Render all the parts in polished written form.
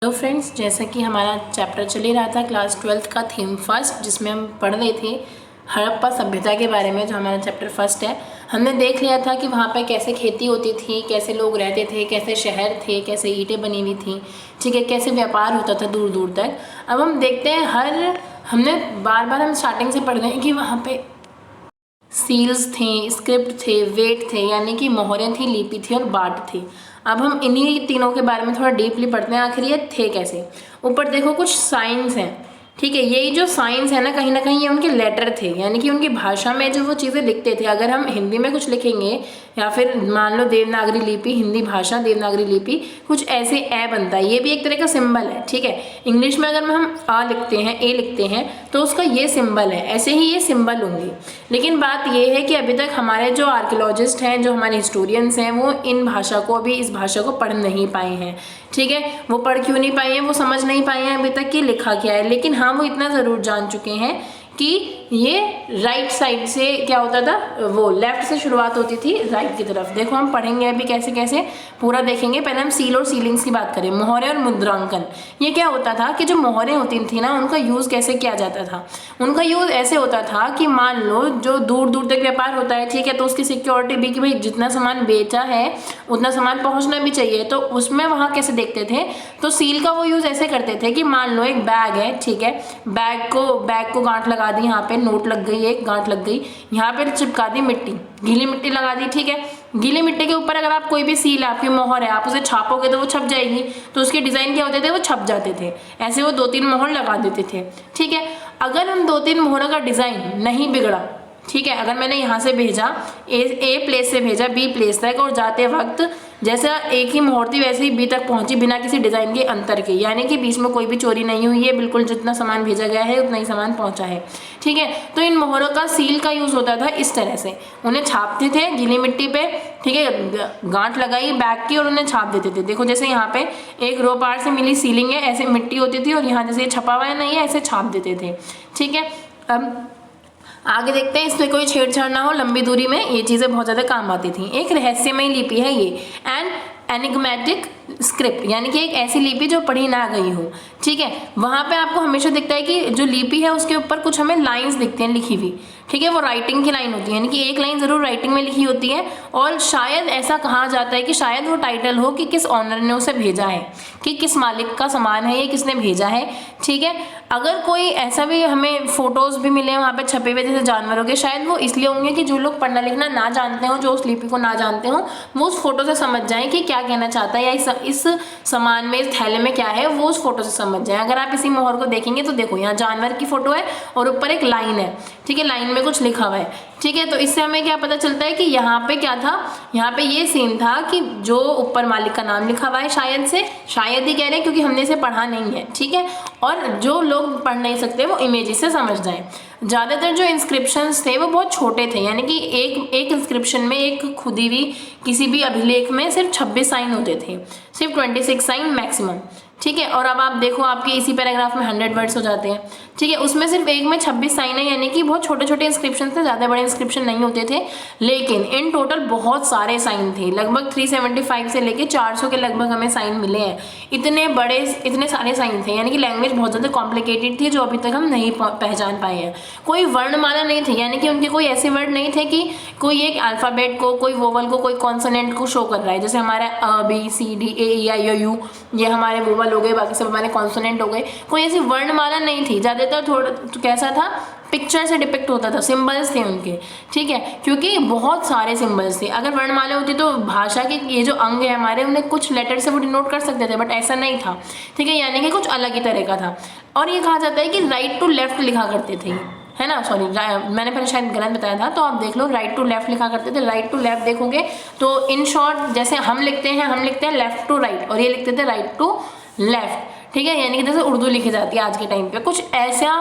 Hello friends, जैसा कि हमारा चैप्टर चल ही रहा था क्लास 12th का थीम फर्स्ट, जिसमें हम पढ़ रहे थे हड़प्पा सभ्यता के बारे में, जो हमारा चैप्टर फर्स्ट है। हमने देख लिया था कि वहाँ पे कैसे खेती होती थी, कैसे लोग रहते थे, कैसे शहर थे, कैसे ईंटें बनी हुई थी, ठीक है, कैसे व्यापार होता था दूर दूर तक। अब हम देखते हैं हमने बार बार हम स्टार्टिंग से पढ़ रहे हैं कि वहाँ पे सील्स थे, स्क्रिप्ट थे, वेट थे, यानी कि मोहरें थी, लिपि थी और बाट थी। अब हम इन्हीं तीनों के बारे में थोड़ा डीपली पढ़ते हैं, आखिर ये थे कैसे। ऊपर देखो कुछ साइंस हैं, ठीक है। यही जो साइंस है ना कहीं ये उनके लेटर थे, यानी कि उनकी भाषा में जो वो चीज़ें लिखते थे। अगर हम हिंदी में कुछ लिखेंगे या फिर मान लो देवनागरी लिपि, हिंदी भाषा देवनागरी लिपि, कुछ ऐसे ए बनता है, ये भी एक तरह का सिंबल है, ठीक है। इंग्लिश में अगर हम आ लिखते हैं, ए लिखते हैं, तो उसका ये सिंबल है, ऐसे ही ये सिंबल होंगे। लेकिन बात ये है कि अभी तक हमारे जो आर्कियोलॉजिस्ट हैं, जो हमारे हिस्टोरियंस हैं, वो इन भाषा को अभी इस भाषा को पढ़ नहीं पाए हैं, ठीक है। वो पढ़ क्यों नहीं पाए हैं, वो समझ नहीं पाए हैं अभी तक कि लिखा क्या है। लेकिन हाँ, वो इतना ज़रूर जान चुके हैं कि ये राइट साइड से क्या होता था, वो लेफ्ट से शुरुआत होती थी राइट की तरफ। देखो हम पढ़ेंगे अभी कैसे कैसे पूरा देखेंगे। पहले हम सील और सीलिंग्स की बात करें, मोहरे और मुद्रांकन। ये क्या होता था कि जो मोहरें होती थी ना, उनका यूज़ कैसे किया जाता था। उनका यूज़ ऐसे होता था कि मान लो जो दूर दूर तक व्यापार होता है, ठीक है, तो उसकी सिक्योरिटी भी कि भाई जितना सामान बेचा है उतना सामान पहुँचना भी चाहिए, तो उसमें वहाँ कैसे देखते थे। तो सील का वो यूज़ ऐसे करते थे कि मान लो एक बैग है, ठीक है, बैग को गांठ लगा दी, यहाँ पे नोट लग गई, एक गांठ लग गई, यहाँ पे चिपका दी मिट्टी, गीली मिट्टी लगा दी, ठीक है। गीली मिट्टी के ऊपर अगर आप कोई भी सील, आपकी मोहर है, आप उसे छापोगे तो वो छप जाएगी। तो उसके डिज़ाइन क्या होते थे, वो छप जाते थे। ऐसे वो 2-3 मोहर लगा देते थे, ठीक है। अगर हम 2-3 मोहरों का डिज़ाइन नहीं बिगड़ा, ठीक है, अगर मैंने यहाँ से भेजा ए प्लेस से भेजा बी प्लेस तक, और जाते वक्त जैसा एक ही मोहर थी वैसे ही बी तक पहुंची बिना किसी डिज़ाइन के अंतर के, यानी कि बीच में कोई भी चोरी नहीं हुई है, बिल्कुल जितना सामान भेजा गया है उतना ही सामान पहुंचा है, ठीक है। तो इन मोहरों का सील का यूज़ होता था इस तरह से, उन्हें छापते थे गीली मिट्टी पे, ठीक है, गांठ लगाई बैग की और उन्हें छाप देते थे। देखो जैसे यहाँ पे एक रो पार से मिली सीलिंग है, ऐसे मिट्टी होती थी, और यहाँ जैसे छपा हुआ है नहीं है, ऐसे छाप देते थे, ठीक है। अब आगे देखते हैं, इसमें कोई छेड़छाड़ ना हो, लंबी दूरी में ये चीज़ें बहुत ज़्यादा काम आती थी। एक रहस्यमयी लिपि है ये, एंड एनिग्मेटिक स्क्रिप्ट, यानी कि एक ऐसी लिपि जो पढ़ी ना गई हो, ठीक है। वहाँ पे आपको हमेशा दिखता है कि जो लिपि है उसके ऊपर कुछ हमें लाइंस दिखती हैं लिखी हुई, ठीक है, वो राइटिंग की लाइन होती है, यानी कि एक लाइन ज़रूर राइटिंग में लिखी होती है। और शायद ऐसा कहा जाता है कि शायद वो टाइटल हो कि किस ऑनर ने उसे भेजा है, कि किस मालिक का सामान है, ये किसने भेजा है, ठीक है। अगर कोई ऐसा भी हमें फोटोज़ भी मिले वहाँ पे छपे हुए जैसे जानवरों के, शायद वो इसलिए होंगे कि जो लोग पढ़ना लिखना ना जानते हो, जो उस लिपि को ना जानते हो, वो उस फोटो से समझ जाएं कि क्या कहना चाहता है, या इस सामान में, इस थैले में क्या है, वो उस फोटो से समझ जाए। अगर आप इसी मोहर को देखेंगे तो देखो यहाँ जानवर की फोटो है और ऊपर एक लाइन है, ठीक है, लाइन में कुछ लिखा हुआ है, ठीक है। तो इससे हमें क्या पता चलता है कि यहाँ पे क्या था, यहाँ पे ये सीन था कि जो ऊपर मालिक का नाम लिखा हुआ है, शायद ही कह रहे हैं क्योंकि हमने इसे पढ़ा नहीं है, ठीक है, और जो लोग पढ़ नहीं सकते वो इमेजेस से समझ जाएं। ज़्यादातर जो इंस्क्रिप्शंस थे वो बहुत छोटे थे, यानी कि एक इंस्क्रिप्शन में, एक खुदी हुई किसी भी अभिलेख में सिर्फ 26 साइन होते थे, सिर्फ 26 साइन मैक्सिमम, ठीक है। और अब आप देखो आपके इसी पैराग्राफ में 100 वर्ड्स हो जाते हैं, ठीक है, उसमें सिर्फ एक में 26 साइन है, यानी कि बहुत छोटे छोटे इंस्क्रिप्शन थे, ज़्यादा बड़े इंस्क्रिप्शन नहीं होते थे। लेकिन इन टोटल बहुत सारे साइन थे, लगभग 375 से लेके 400 के लगभग हमें साइन मिले हैं। इतने सारे साइन थे, यानी कि लैंग्वेज बहुत ज़्यादा कॉम्प्लिकेटेड थी जो अभी तक हम नहीं पहचान पाए हैं। कोई वर्णमाला नहीं थी, यानी कि उनके कोई ऐसे वर्ड नहीं थे कि कोई एक अल्फ़ाबेट को, कोई वोवल को, कोई कॉन्सोनेंट को शो कर रहा है, जैसे हमारा A B C D A E I O U, ये हमारे वोवल हो गए, बाकी सब हमारे कॉन्सोनेंट हो गए। कोई ऐसी वर्णमाला नहीं थी, ज़्यादातर थोड़ा तो कैसा था, पिक्चर से डिपिक्ट होता था, सिंबल्स थे उनके, ठीक है, क्योंकि बहुत सारे सिंबल्स थे। अगर वर्णमाला होती तो भाषा के ये जो अंग है हमारे, उन्हें कुछ लेटर से वो डिनोट कर सकते थे, बट ऐसा नहीं था, ठीक है, यानी कि कुछ अलग ही तरह का था। और ये कहा जाता है कि राइट टू लेफ्ट लिखा करते थे, है ना, सॉरी मैंने पहले शायद गलत बताया था, तो आप देख लो, राइट टू लेफ्ट लिखा करते थे। राइट टू लेफ्ट देखोगे तो इन शॉर्ट जैसे हम लिखते हैं लेफ्ट टू राइट, और ये लिखते थे राइट टू लेफ्ट, ठीक है, यानी कि जैसे उर्दू लिखी जाती है आज के टाइम पे, कुछ ऐसा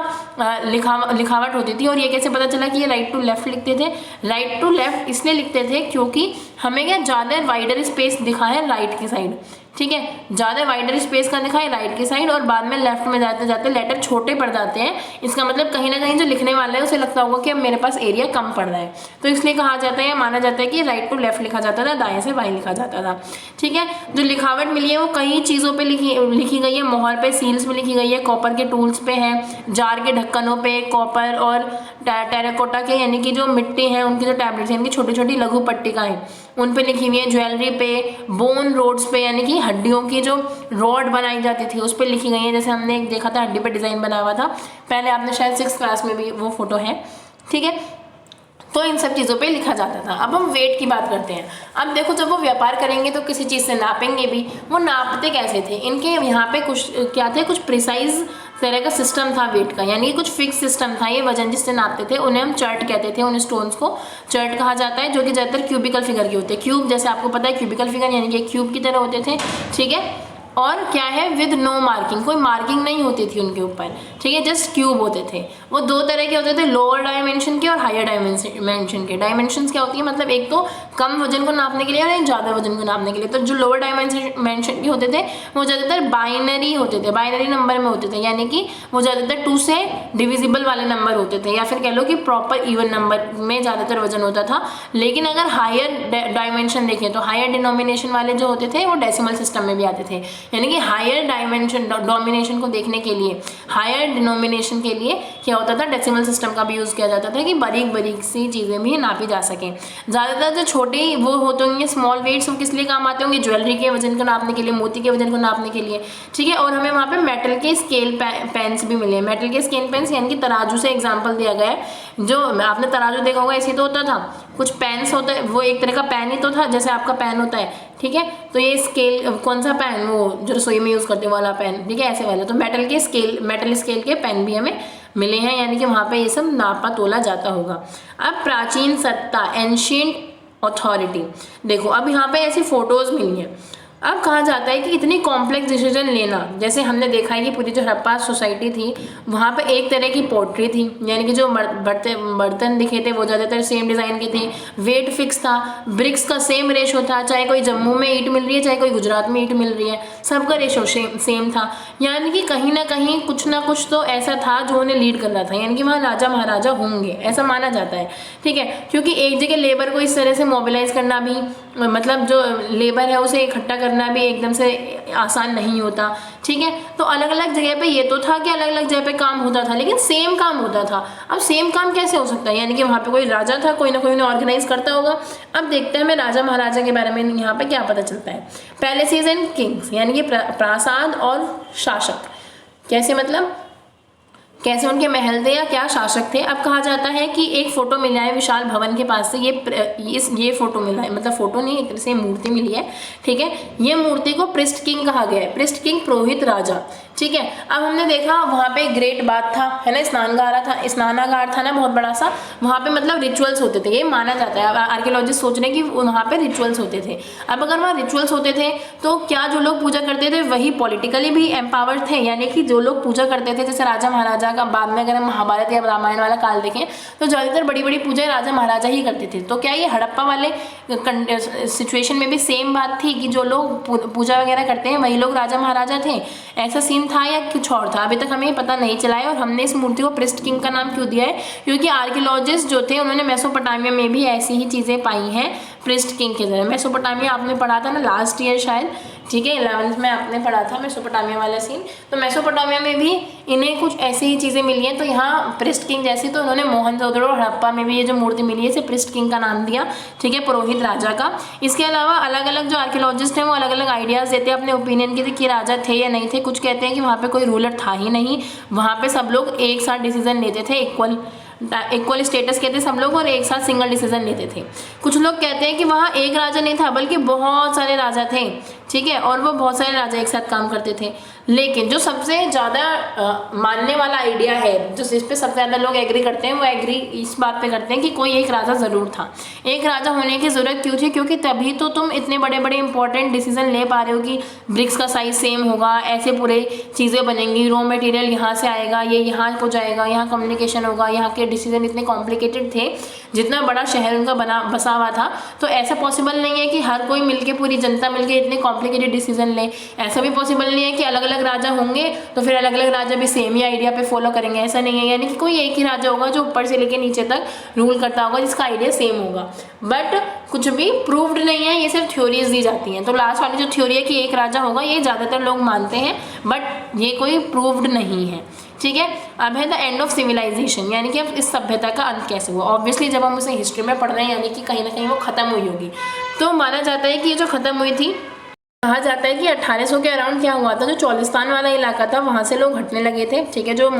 लिखावट होती थी। और ये कैसे पता चला कि ये राइट टू लेफ्ट लिखते थे। राइट टू लेफ्ट इसलिए लिखते थे क्योंकि हमें क्या ज़्यादा वाइडर स्पेस दिखा है राइट की साइड, ठीक है, ज़्यादा वाइडर स्पेस का दिखा है राइट की साइड, और बाद में लेफ्ट में जाते जाते लेटर छोटे पड़ जाते हैं। इसका मतलब कहीं ना कहीं जो लिखने वाला है उसे लगता होगा कि अब मेरे पास एरिया कम पड़ रहा है, तो इसलिए कहा जाता है या माना जाता है कि राइट टू लेफ्ट लिखा जाता था, दाएं से बाएं लिखा जाता था, ठीक है। जो लिखावट मिली है वो कई चीज़ों पे लिखी गई है। मोहर पे, सील्स में लिखी गई है, कॉपर के टूल्स पे है, जार के ढक्कनों पे, कॉपर और टेराकोटा के यानी कि जो मिट्टी है उनकी जो टैबलेट्स हैं, इनकी छोटी छोटी लघु पट्टिकाएं उन पे लिखी हुई है, ज्वेलरी पे, बोन रोड्स पे यानी कि हड्डियों की जो रॉड बनाई जाती थी उस पर लिखी गई है। जैसे हमने एक देखा था हड्डी पे डिज़ाइन बना हुआ था पहले, आपने शायद 6th क्लास में भी वो फोटो है, ठीक है। तो इन सब चीज़ों पे लिखा जाता था। अब हम वेट की बात करते हैं। अब देखो जब वो व्यापार करेंगे तो किसी चीज़ से नापेंगे भी, वो नापते कैसे थे, इनके यहाँ पे कुछ क्या थे, कुछ प्रिसाइज तरह का सिस्टम था वेट का, यानी कि कुछ फिक्स सिस्टम था। ये वजन जिससे नापते थे उन्हें हम चर्ट कहते थे, उन स्टोन्स को चर्ट कहा जाता है, जो कि ज़्यादातर क्यूबिकल फिगर के होते हैं। क्यूब जैसे आपको पता है क्यूबिकल फिगर यानी कि क्यूब की तरह होते थे, ठीक है। और क्या है, विद नो मार्किंग, कोई मार्किंग नहीं होती थी उनके ऊपर, ठीक है, जस्ट क्यूब होते थे। वो दो तरह के होते थे, लोअर डायमेंशन के और हायर डायमेंशन के। डायमेंशंस क्या होती है, मतलब एक तो कम वजन को नापने के लिए और एक ज़्यादा वजन को नापने के लिए। तो जो लोअर डायमेंशन के होते थे वो ज़्यादातर बाइनरी होते थे, बाइनरी नंबर में होते थे, यानी कि वो ज़्यादातर 2 से डिविजिबल वाले नंबर होते थे, या फिर कह लो कि प्रॉपर इवन नंबर में ज़्यादातर वजन होता था। लेकिन अगर हायर डायमेंशन देखें तो हायर डिनोमिनेशन वाले जो होते थे वो डेसिमल सिस्टम में भी आते थे, यानी कि हायर डायमेंशन डोमिनेशन को देखने के लिए, हायर डिनोमिनेशन के लिए क्या होता था, डेसिमल सिस्टम का भी यूज़ किया जाता था कि बारीक बारीक सी चीज़ें भी नापी जा सकें। ज़्यादातर जो छोटे वो होते होंगे स्मॉल वेट्स, वो किस लिए काम आते होंगे, ज्वेलरी के वजन को नापने के लिए, मोती के वजन को नापने के लिए, ठीक है। और हमें वहाँ पे मेटल के स्केल पेन्स भी मिले। मेटल के स्केल पेन्स यानी कि तराजू से एग्जाम्पल दिया गया है। जो आपने तराजू देखा होगा ऐसे तो होता था, कुछ पेन्स होता है, वो एक तरह का पेन ही तो था जैसे आपका पेन होता है, ठीक है। तो ये स्केल कौन सा पेन, वो जो रसोई में यूज़ करते वाला पेन, ठीक है, ऐसे वाला। तो मेटल स्केल के पेन भी हमें मिले हैं, यानी कि वहाँ पे ये सब नापा तोला जाता होगा। अब प्राचीन सत्ता, एंशिएंट अथॉरिटी, देखो अब यहाँ पे ऐसी फोटोज मिली हैं। अब कहा जाता है कि इतनी कॉम्प्लेक्स डिसीजन लेना, जैसे हमने देखा है कि पूरी जो हड़प्पा सोसाइटी थी वहाँ पे एक तरह की पोट्री थी, यानी कि जो बर्तन दिखे थे वो ज़्यादातर सेम डिज़ाइन के थे, वेट फिक्स था, ब्रिक्स का सेम रेशो था, चाहे कोई जम्मू में ईंट मिल रही है चाहे कोई गुजरात में ईंट मिल रही है, सबका रेशो सेम था। यानी कि कहीं ना कहीं कुछ ना कुछ तो ऐसा था जो उन्हें लीड कर रहा था, यानी कि वहाँ राजा महाराजा होंगे ऐसा माना जाता है, ठीक है। क्योंकि एक जगह लेबर को इस तरह से मोबिलाइज करना भी, मतलब जो लेबर है उसे इकट्ठा करना भी एकदम से आसान नहीं होता, ठीक है। तो अलग अलग जगह पे ये तो था कि अलग अलग जगह पे काम होता था, लेकिन सेम काम होता था। अब सेम काम कैसे हो सकता है, यानी कि वहाँ पे कोई राजा था, कोई ना कोई उन्हें ऑर्गेनाइज करता होगा। अब देखते हैं हमें राजा महाराजा के बारे में यहाँ पे क्या पता चलता है। पैलेसेस एंड किंग्स, यानी कि प्रासाद और शासक, कैसे मतलब कैसे उनके महल थे या क्या शासक थे। अब कहा जाता है कि एक फोटो मिला है विशाल भवन के पास से, ये फोटो मिला है, मतलब फोटो नहीं एक तरह से मूर्ति मिली है, ठीक है। ये मूर्ति को पृष्ठ किंग कहा गया है, पृष्ठ किंग पुरोहित राजा, ठीक है। अब हमने देखा वहाँ पे ग्रेट बाथ था, है ना, स्नानागार था ना बहुत बड़ा सा, वहाँ पे मतलब रिचुअल्स होते थे, ये माना जाता है। अब आर्कियोलॉजिस्ट सोच रहे हैं कि वहाँ पे रिचुअल्स होते थे। अब अगर वहाँ रिचुअल्स होते थे तो क्या जो लोग पूजा करते थे वही पॉलिटिकली भी एम्पावर्ड थे, यानी कि जो लोग पूजा करते थे जैसे राजा महाराजा का, बाद में अगर हम महाभारत या रामायण वाला काल देखें तो ज़्यादातर बड़ी बड़ी पूजा राजा महाराजा ही करते थे। तो क्या ये हड़प्पा वाले सिचुएशन में भी सेम बात थी कि जो लोग पूजा वगैरह करते हैं वही लोग राजा महाराजा थे, ऐसा सीन था या कुछ और था, अभी तक हमें पता नहीं चला है। और हमने इस मूर्ति को पृष्ठ किंग का नाम क्यों दिया है, क्योंकि आर्कियोलॉजिस्ट जो थे उन्होंने मेसोपोटामिया में भी ऐसी ही चीज़ें पाई हैं पृष्ठ किंग के जरिए। मेसोपोटामिया आपने पढ़ा था ना लास्ट ईयर शायद, ठीक है, 11th में आपने पढ़ा था मेसोपोटामिया वाला सीन। तो मेसोपोटामिया में भी इन्हें कुछ ऐसी ही चीज़ें मिली हैं, तो यहाँ पृष्ठ किंग जैसी, तो उन्होंने मोहनजोदड़ो और हड़प्पा में भी ये जो मूर्ति मिली है इसे पृष्ठ किंग का नाम दिया, ठीक है, पुरोहित राजा का। इसके अलावा अलग अलग जो आर्कियोलॉजिस्ट हैं वो अलग अलग आइडियाज़ देते हैं अपने ओपिनियन के कि राजा थे या नहीं थे। कुछ कहते हैं कि वहाँ पे कोई रूलर था ही नहीं, वहाँ पे सब लोग एक साथ डिसीजन लेते थे, इक्वल स्टेटस के थे सब लोग और एक साथ सिंगल डिसीजन लेते थे। कुछ लोग कहते हैं कि वहाँ एक राजा नहीं था बल्कि बहुत सारे राजा थे, ठीक है, और वो बहुत सारे राजा एक साथ काम करते थे। लेकिन जो सबसे ज़्यादा मानने वाला आइडिया है, जो जिस पे सबसे ज़्यादा लोग एग्री करते हैं, वो एग्री इस बात पे करते हैं कि कोई एक राजा ज़रूर था। एक राजा होने की ज़रूरत क्यों थी? क्योंकि तभी तो तुम इतने बड़े बड़े इंपॉर्टेंट डिसीजन ले पा रहे हो कि ब्रिक्स का साइज सेम होगा, ऐसे पूरे चीज़ें बनेंगी, रॉ मटेरियल यहाँ से आएगा, ये यहाँ को जाएगा, यहाँ कम्युनिकेशन होगा, यहाँ के डिसीजन इतने कॉम्प्लिकेटेड थे, जितना बड़ा शहर उनका बसा हुआ था। तो ऐसा पॉसिबल नहीं है कि हर कोई मिलके, पूरी जनता मिलके इतने कॉम्प्लिकेटेड डिसीजन ले। ऐसा भी पॉसिबल नहीं है कि अलग अलग राजा होंगे तो फिर अलग अलग राजा भी सेम ही आइडिया पे फॉलो करेंगे, ऐसा नहीं है। यानी कि कोई एक ही राजा होगा जो ऊपर से लेके नीचे तक रूल करता होगा, जिसका आइडिया सेम होगा। बट कुछ भी प्रूव्ड नहीं है, ये सिर्फ थ्योरीज दी जाती हैं। तो लास्ट वाली जो थ्योरी है कि एक राजा होगा, ये ज़्यादातर लोग मानते हैं, बट ये कोई प्रूव्ड नहीं है। ठीक है, अब है द एंड ऑफ सिविलाइजेशन, यानी कि अब इस सभ्यता का अंत कैसे हुआ। ऑब्वियसली जब हम उसे हिस्ट्री में पढ़ रहे हैं, यानी कि कहीं ना कहीं वो खत्म हुई होगी। तो माना जाता है कि ये जो खत्म हुई थी, कहा जाता है कि 1800 के अराउंड क्या हुआ था, जो चौलिस्तान वाला इलाका था वहाँ से लोग हटने लगे थे। ठीक है, जो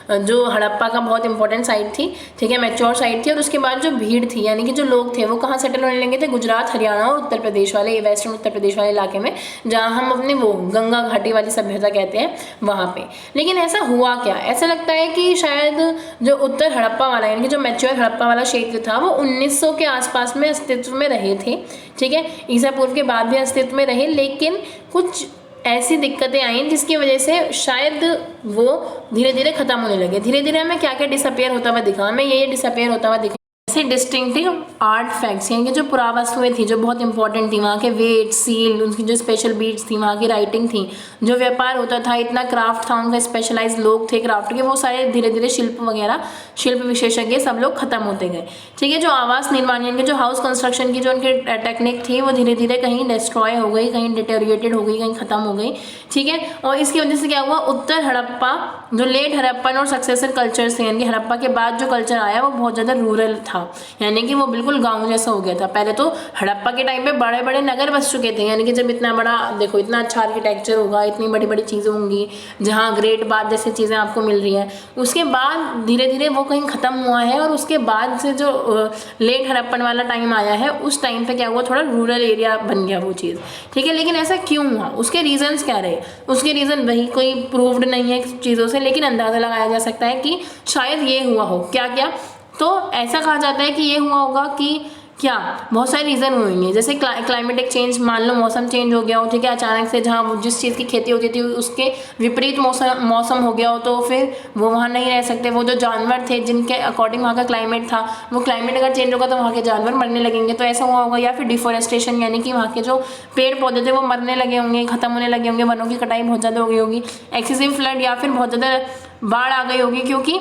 जो हड़प्पा का बहुत इंपॉर्टेंट साइट थी, ठीक है, मैच्योर साइट थी। और उसके बाद जो भीड़ थी, यानी कि जो लोग थे, वो कहाँ सेटल होने लगे थे? गुजरात, हरियाणा और उत्तर प्रदेश वाले, वेस्टर्न उत्तर प्रदेश वाले इलाके में, जहाँ हम अपने वो गंगा घाटी वाली सभ्यता कहते हैं, वहाँ पे। लेकिन ऐसा हुआ क्या? ऐसा लगता है कि शायद जो उत्तर हड़प्पा वाला, यानी कि जो मैच्योर हड़प्पा वाला क्षेत्र था, वो 1900 के आसपास में अस्तित्व में रहे थे। ठीक है, ईसा पूर्व के बाद भी अस्तित्व में रहे, लेकिन कुछ ऐसी दिक्कतें आई जिसकी वजह से शायद वो धीरे धीरे खत्म होने लगे। धीरे धीरे हमें क्या क्या डिसअपियर होता हुआ दिखा, हमें ये डिसअपियर होता हुआ दिखा। ऐसे डिस्टिंक्टिव आर्ट फैक्ट्स, यानी कि जो पुरावस्तुएं थी, जो बहुत इंपॉर्टेंट थी, वहाँ के वेट, सील, उनकी जो स्पेशल बीट्स थी, वहाँ की राइटिंग थी, जो व्यापार होता था, इतना क्राफ्ट था, उनका स्पेशलाइज लोग थे क्राफ्ट के, वो सारे धीरे धीरे शिल्प वगैरह, शिल्प विशेषज्ञ सब लोग खत्म होते गए। ठीक है, जो आवास निर्माण, यानी कि जो हाउस कंस्ट्रक्शन की जो उनकी टेक्निक थी, वो धीरे धीरे कहीं डिस्ट्रॉय हो गई, कहीं डिटेरियोरेटेड हो गई, कहीं खत्म हो गई। ठीक है, और इसकी वजह से क्या हुआ? उत्तर हड़प्पा, जो लेट हड़प्पन और सक्सेसर कल्चर्स थे, यानी कि हड़प्पा के बाद जो कल्चर आया वो बहुत ज़्यादा रूरल था, यानी कि वो बिल्कुल गांव जैसा हो गया था। पहले तो हड़प्पा के टाइम पे बड़े बड़े नगर बस चुके थे, यानी कि जब इतना बड़ा, देखो इतना अच्छा आर्किटेक्चर होगा, इतनी बड़ी बड़ी चीज़ें होंगी, जहाँ ग्रेट बात जैसी चीज़ें आपको मिल रही है, उसके बाद धीरे धीरे वो कहीं ख़त्म हुआ है। और उसके बाद से जो लेट हड़प्पन वाला टाइम आया है, उस टाइम पे क्या हुआ? थोड़ा रूरल एरिया बन गया वो चीज़। ठीक है, लेकिन ऐसा क्यों हुआ? उसके रीजंस क्या रहे? उसके रीज़न वही कोई प्रूव्ड नहीं है चीज़ों से, लेकिन अंदाज़ा लगाया जा सकता है कि शायद ये हुआ हो। क्या क्या? तो ऐसा कहा जाता है कि ये हुआ होगा कि क्या बहुत सारे रीज़न हुएंगे, जैसे क्लाइमेटिक चेंज, मान लो मौसम चेंज हो गया हो। ठीक है, अचानक से जहाँ जिस चीज़ की खेती होती थी उसके विपरीत मौसम हो गया हो, तो फिर वो वहाँ नहीं रह सकते। वो जो जानवर थे जिनके अकॉर्डिंग वहाँ का क्लाइमेट था, वो क्लाइमेट अगर चेंज होगा तो वहाँ के जानवर मरने लगेंगे, तो ऐसा हुआ होगा। या फिर डिफोरेस्टेशन, यानी कि वहाँ के जो पेड़ पौधे थे वो मरने लगे होंगे, ख़त्म होने लगे होंगे, वनों की कटाई बहुत ज़्यादा हो गई होगी। एक्सेसिव फ्लड, या फिर बहुत ज़्यादा बाढ़ आ गई होगी, क्योंकि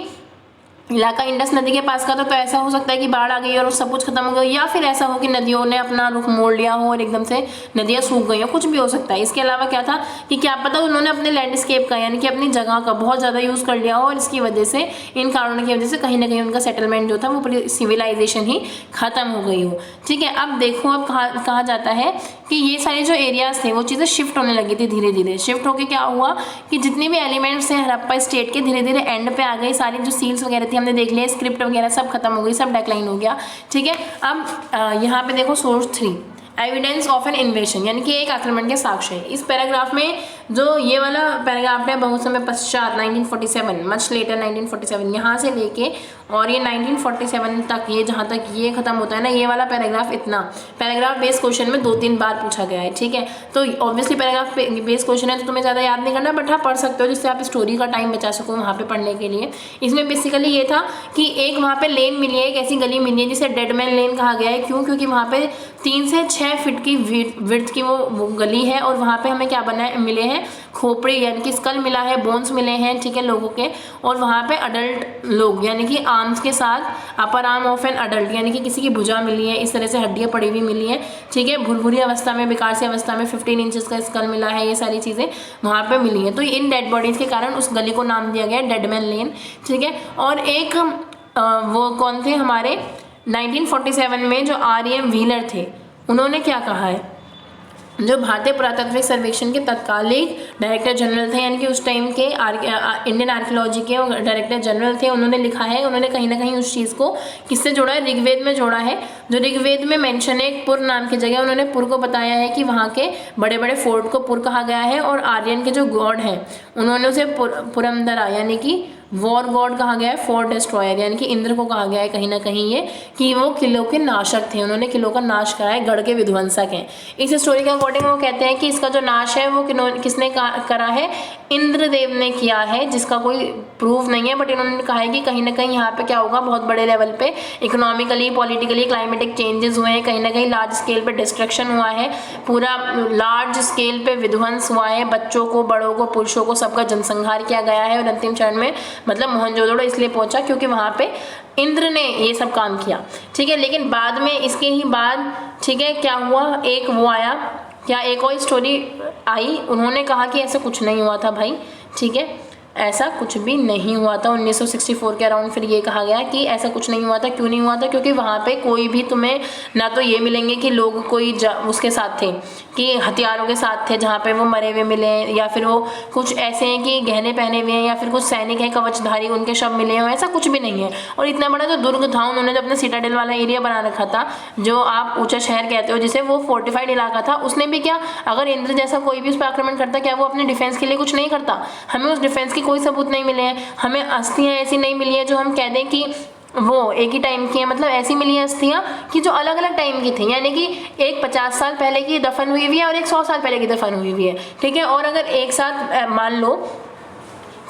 इलाका इंडस नदी के पास का तो ऐसा हो सकता है कि बाढ़ आ गई और सब कुछ खत्म हो गया, या फिर ऐसा हो कि नदियों ने अपना रुख मोड़ लिया हो और एकदम से नदियाँ सूख गई हो, कुछ भी हो सकता है। इसके अलावा क्या था कि क्या पता उन्होंने अपने लैंडस्केप का, यानी कि अपनी जगह का बहुत ज़्यादा यूज़ कर लिया हो, और इसकी वजह से, इन कारणों की वजह से कहीं ना कहीं उनका सेटलमेंट जो था वो पूरी सिविलाइजेशन ही खत्म हो गई हो। ठीक है, अब देखो, अब कहा जाता है कि ये सारे जो एरियाज थे वो चीज़ें शिफ्ट होने लगी थी। धीरे धीरे शिफ्ट होकर क्या हुआ कि जितने भी एलिमेंट्स हैं हड़प्पा स्टेट के, धीरे धीरे एंड पे आ गई। सारी जो सील्स वगैरह थी हमने देख लिया, स्क्रिप्ट वगैरह सब खत्म हो गई, सब डेक्लाइन हो गया। ठीक है, अब यहाँ पे देखो source 3, evidence of an invasion, यानी कि एक आक्रमण के साक्ष्य है। इस पैराग्राफ में जो ये वाला पैराग्राफ है, बहुत समय पश्चात 1947, मच लेटर 1947, यहाँ से लेके और ये 1947 तक, ये जहाँ तक ये खत्म होता है ना, ये वाला पैराग्राफ, इतना पैराग्राफ बेस क्वेश्चन में 2-3 बार पूछा गया है। ठीक है, तो ऑब्वियसली पैराग्राफ बेस क्वेश्चन है तो तुम्हें ज़्यादा याद नहीं करना, बट हाँ पढ़ सकते हो, जिससे आप स्टोरी का टाइम बचा सको वहाँ पे पढ़ने के लिए। इसमें बेसिकली ये था कि एक वहाँ पे लेन मिली है, एक ऐसी गली मिली है जिसे डेड मैन लेन कहा गया है। क्यों? क्योंकि वहाँ पे 3 से 6 फीट की विड्थ की वो गली है, और वहाँ पे हमें क्या मिले हैं? खोपड़ी, यानी कि स्कल मिला है, बोन्स मिले हैं, ठीक है, लोगों के। और वहाँ पे अडल्ट लोग, यानी कि आर्म्स के साथ upper arm of an adult, यानी कि किसी की भुजा मिली है, इस तरह से हड्डियाँ पड़ी हुई मिली है। ठीक है, भुरभुरी अवस्था में, बेकार सी अवस्था में 15 इंचेस का स्कल मिला है, ये सारी चीज़ें वहाँ पे मिली हैं। तो इन डेड बॉडीज़ के कारण उस गली को नाम दिया गया डेड मैन लेन। ठीक है, और एक वो कौन थे हमारे 1947 में जो REM व्हीलर थे, उन्होंने क्या कहा है? जो भारतीय पुरातत्विक सर्वेक्षण के तत्कालीन डायरेक्टर जनरल थे, यानी कि उस टाइम के इंडियन आर्कियोलॉजी के डायरेक्टर जनरल थे, उन्होंने लिखा है, उन्होंने कहीं ना कहीं उस चीज़ को किससे जोड़ा है, ऋग्वेद में जोड़ा है। जो ऋग्वेद में मेंशन है, एक पुर नाम की जगह, उन्होंने पुर को बताया है कि वहाँ के बड़े बड़े फोर्ट को पुर कहा गया है, और आर्यन के जो गॉड हैं उन्होंने उसे पुरंदरा यानी कि वॉर गॉड कहा गया है, फोर्ट डिस्ट्रॉयर यानी कि इंद्र को कहा गया है कहीं ना कहीं ये, कि वो किलों के नाशक थे, उन्होंने किलों का नाश करा है, गढ़ के विध्वंसक हैं। इस स्टोरी के अकॉर्डिंग वो कहते हैं कि इसका जो नाश है वो किसने करा है, इंद्रदेव ने किया है, जिसका कोई प्रूफ नहीं है, बट इन्होंने कहा है कि कहीं ना कहीं यहाँ पे क्या होगा, बहुत बड़े लेवल पे इकोनॉमिकली, पॉलिटिकली, क्लाइमेटिक चेंजेस हुए हैं, कहीं ना कहीं लार्ज स्केल पे डिस्ट्रक्शन हुआ है, पूरा लार्ज स्केल पे विध्वंस हुआ है, बच्चों को, बड़ों को, पुरुषों को, सबका जनसंहार किया गया है, और अंतिम चरण में मतलब मोहनजोदड़ो इसलिए पहुंचा क्योंकि वहाँ पे इंद्र ने ये सब काम किया, ठीक है। लेकिन बाद में, इसके ही बाद, ठीक है, क्या हुआ, एक वो आया, क्या एक और स्टोरी आई, उन्होंने कहा कि ऐसा कुछ नहीं हुआ था भाई, ठीक है, ऐसा कुछ भी नहीं हुआ था 1964 के अराउंड। फिर ये कहा गया कि ऐसा कुछ नहीं हुआ था। क्यों नहीं हुआ था? क्योंकि वहाँ पे कोई भी तुम्हें ना तो ये मिलेंगे कि लोग कोई उसके साथ थे, कि हथियारों के साथ थे जहाँ पे वो मरे हुए मिले, या फिर वो कुछ ऐसे हैं कि गहने पहने हुए हैं, या फिर कुछ सैनिक हैं कवचधारी, उनके शव मिले हों, ऐसा कुछ भी नहीं है। और इतना बड़ा जो दुर्ग था, उन्होंने जो अपना सिटाडेल वाला एरिया बना रखा था, जो आप ऊंचा शहर कहते हो, जिसे वो फोर्टिफाइड इलाका था, उसने भी क्या, अगर इंद्र जैसा कोई भी उस पर आक्रमण करता, क्या वो अपने डिफेंस के लिए कुछ नहीं करता? हमें उस डिफेंस की कोई सबूत नहीं मिले हैं, हमें अस्थियाँ ऐसी नहीं मिली है जो हम कह दें कि वो एक ही टाइम की है। मतलब ऐसी मिली है अस्थियाँ कि जो अलग अलग टाइम की थी, यानी कि एक 50 साल पहले की दफन हुई हुई है और एक 100 साल पहले की दफन हुई हुई है, ठीक है। और अगर एक साथ मान लो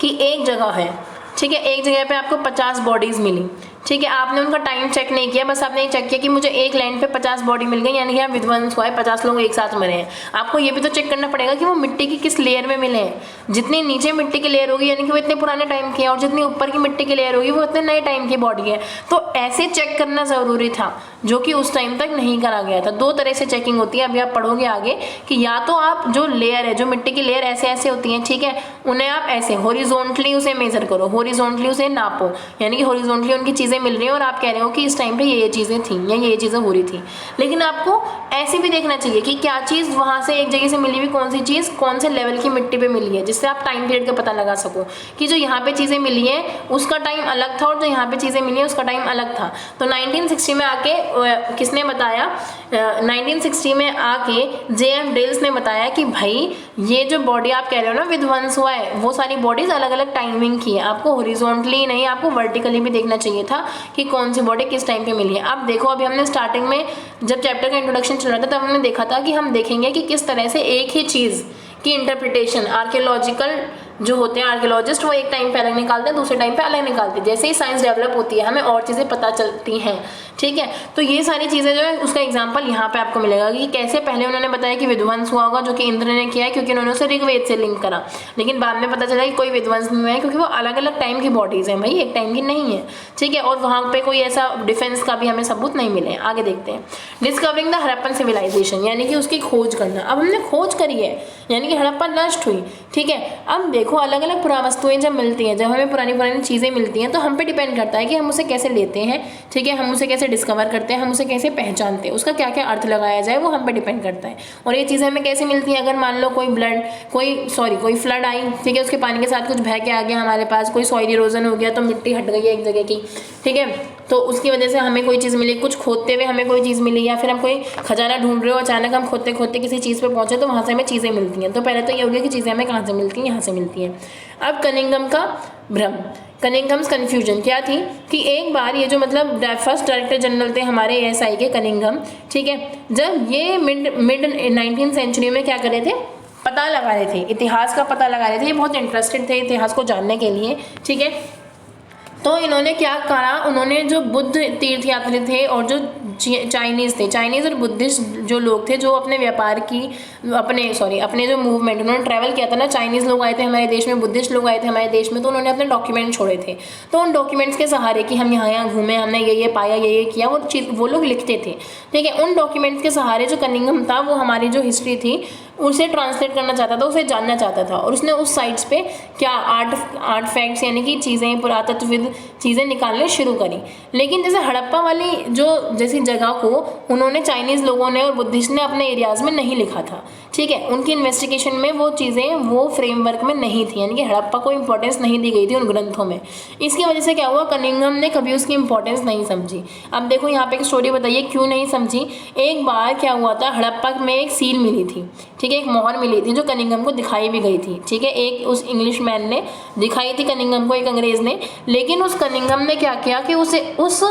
कि एक जगह है, ठीक है, एक जगह पे आपको 50 बॉडीज़ मिली, ठीक है, आपने उनका टाइम चेक नहीं किया, बस आपने ये चेक किया कि मुझे एक लैंड पे 50 बॉडी मिल गई, यानी कि यहाँ विध्वंस हुआ है, 50 लोग एक साथ मरे हैं। आपको ये भी तो चेक करना पड़ेगा कि वो मिट्टी की किस लेयर में मिले हैं। जितनी नीचे मिट्टी की लेयर होगी यानी कि वो इतने पुराने टाइम की है, और जितनी ऊपर की मिट्टी की लेयर होगी वो इतने नए टाइम की बॉडी है। तो ऐसे चेक करना ज़रूरी था, जो कि उस टाइम तक नहीं करा गया था। दो तरह से चेकिंग होती है, अभी आप पढ़ोगे आगे, कि या तो आप जो लेयर है, जो मिट्टी की लेयर ऐसे ऐसे होती हैं, ठीक है, उन्हें आप ऐसे हॉरिजॉन्टली उसे मेजर करो, हॉरिजॉन्टली उसे नापो, यानी कि हॉरिजॉन्टली उनकी चीज़ें मिल रही हैं और आप कह रहे हो कि इस टाइम पे ये चीज़ें थी या ये चीज़ें हो रही थी। लेकिन आपको ऐसे भी देखना चाहिए कि क्या चीज़ वहाँ से एक जगह से मिली हुई, कौन सी चीज़ कौन से लेवल की मिट्टी पे मिली है, जिससे आप टाइम पीरियड का पता लगा सको कि जो यहाँ पे चीज़ें मिली है उसका टाइम अलग था और जो यहाँ पे चीज़ें मिली है उसका टाइम अलग था। तो 1960 में आके किसने बताया, 1960 में आके J.M. डेल्स ने बताया कि भाई ये जो बॉडी आप कह रहे हो ना विध्वंस हुआ है, वो सारी बॉडीज अलग अलग टाइमिंग की है। आपको हॉरिजॉन्टली नहीं, आपको वर्टिकली भी देखना चाहिए था कि कौन सी बॉडी किस टाइम पे मिली है। अब देखो, अभी हमने स्टार्टिंग में जब चैप्टर का इंट्रोडक्शन चल रहा था तब हमने देखा था कि हम देखेंगे कि किस तरह से एक ही चीज़ की इंटरप्रिटेशन आर्कियोलॉजिकल जो होते हैं आर्कियोलॉजिस्ट, वो एक टाइम पे अलग निकालते हैं, दूसरे टाइम पे अलग निकालते हैं। जैसे ही साइंस डेवलप होती है हमें और चीज़ें पता चलती हैं, ठीक है। तो ये सारी चीज़ें जो है उसका एग्जांपल यहाँ पे आपको मिलेगा कि कैसे पहले उन्होंने बताया कि विध्वंस हुआ होगा, जो कि इंद्र ने किया है क्योंकि उन्होंने उसे ऋग्वेद से लिंक करा। लेकिन बाद में पता चला कि कोई विध्वंस नहीं हुआ है क्योंकि वो अलग अलग टाइम की बॉडीज़ हैं, भाई एक टाइम की नहीं है, ठीक है। और वहाँ पर कोई ऐसा डिफेंस का भी हमें सबूत नहीं मिले। आगे देखते हैं, डिस्कवरिंग द हड़प्पन सिविलाइजेशन, यानी कि उसकी खोज करना। अब हमने खोज करी है, यानी कि हड़प्पा नष्ट हुई, ठीक है। अब देखो, अलग अलग वस्तुएं जब मिलती हैं, जब हमें पुरानी पुरानी चीज़ें मिलती हैं, तो हम पे डिपेंड करता है कि हम उसे कैसे लेते हैं, ठीक है, हम उसे कैसे डिस्कवर करते हैं, हम उसे कैसे पहचानते हैं, उसका क्या क्या अर्थ लगाया जाए वो हम पे डिपेंड करता है। और ये चीज़ें हमें कैसे मिलती हैं, अगर मान लो कोई फ्लड आई, ठीक है, उसके पानी के साथ कुछ बह के आ गया हमारे पास, कोई सॉइल इरोजन हो गया तो मिट्टी हट गई है एक जगह की, ठीक है, तो उसकी वजह से हमें कोई चीज़ मिली, कुछ खोदते हुए हमें कोई चीज़ मिली, या फिर हम कोई खजाना ढूंढ रहे हो, अचानक हम खोदते खोदते किसी चीज़ पे पहुंचे तो वहाँ से हमें चीज़ें मिलती हैं। तो पहले तो ये हो गया कि चीज़ें हमें कहाँ से मिलती हैं, यहाँ से मिलती हैं। अब कनिंघम का भ्रम, कनिंघम्स कन्फ्यूजन क्या थी कि एक बार ये जो मतलब फर्स्ट डायरेक्टर जनरल थे हमारे ASI के कनिंघम, ठीक है, जब ये मिड 19th सेंचुरी में क्या कर रहे थे, पता लगा रहे थे, इतिहास का पता लगा रहे थे, ये बहुत इंटरेस्टेड थे इतिहास को जानने के लिए, ठीक है। तो इन्होंने क्या करा, उन्होंने जो बुद्ध तीर्थयात्री थे और जो चाइनीज़ थे, चाइनीज़ और बुद्धिस्ट जो लोग थे, जो अपने व्यापार की अपने जो मूवमेंट, उन्होंने ट्रैवल किया था ना, चाइनीज़ लोग आए थे हमारे देश में, बुद्धिस्ट लोग आए थे हमारे देश में, तो उन्होंने अपने डॉक्यूमेंट छोड़े थे। तो उन डॉक्यूमेंट्स के सहारे कि हम यहाँ घूमे, हमने ये पाया, ये किया, वो लोग लिखते थे, ठीक है। उन डॉक्यूमेंट्स के सहारे जो कनिंघम था, वो हमारी जो हिस्ट्री थी उसे ट्रांसलेट करना चाहता था, उसे जानना चाहता था, और उसने उस साइट्स पे क्या आर्ट फैक्ट्स यानी कि चीज़ें, पुरातत्वविद चीज़ें निकालने शुरू करी। लेकिन जैसे हड़प्पा वाली जो जैसी जगह को उन्होंने चाइनीज़ लोगों ने और बुद्धिस्ट ने अपने एरियाज़ में नहीं लिखा था, ठीक है, उनकी इन्वेस्टिगेशन में वो चीज़ें वो फ्रेमवर्क में नहीं थी, यानी कि हड़प्पा को इंपॉर्टेंस नहीं दी गई थी उन ग्रंथों में। इसकी वजह से क्या हुआ, कनिंघम ने कभी उसकी इंपॉर्टेंस नहीं समझी। अब देखो यहाँ पे एक स्टोरी बताइए क्यों नहीं समझी। एक बार क्या हुआ था, हड़प्पा में एक सील मिली थी, ठीक है, एक मोहर मिली थी जो कनिंघम को दिखाई भी गई थी, ठीक है, एक उस इंग्लिश मैन ने दिखाई थी कनिंघम को, एक अंग्रेज़ ने। लेकिन उस कनिंघम ने क्या किया कि उसे उस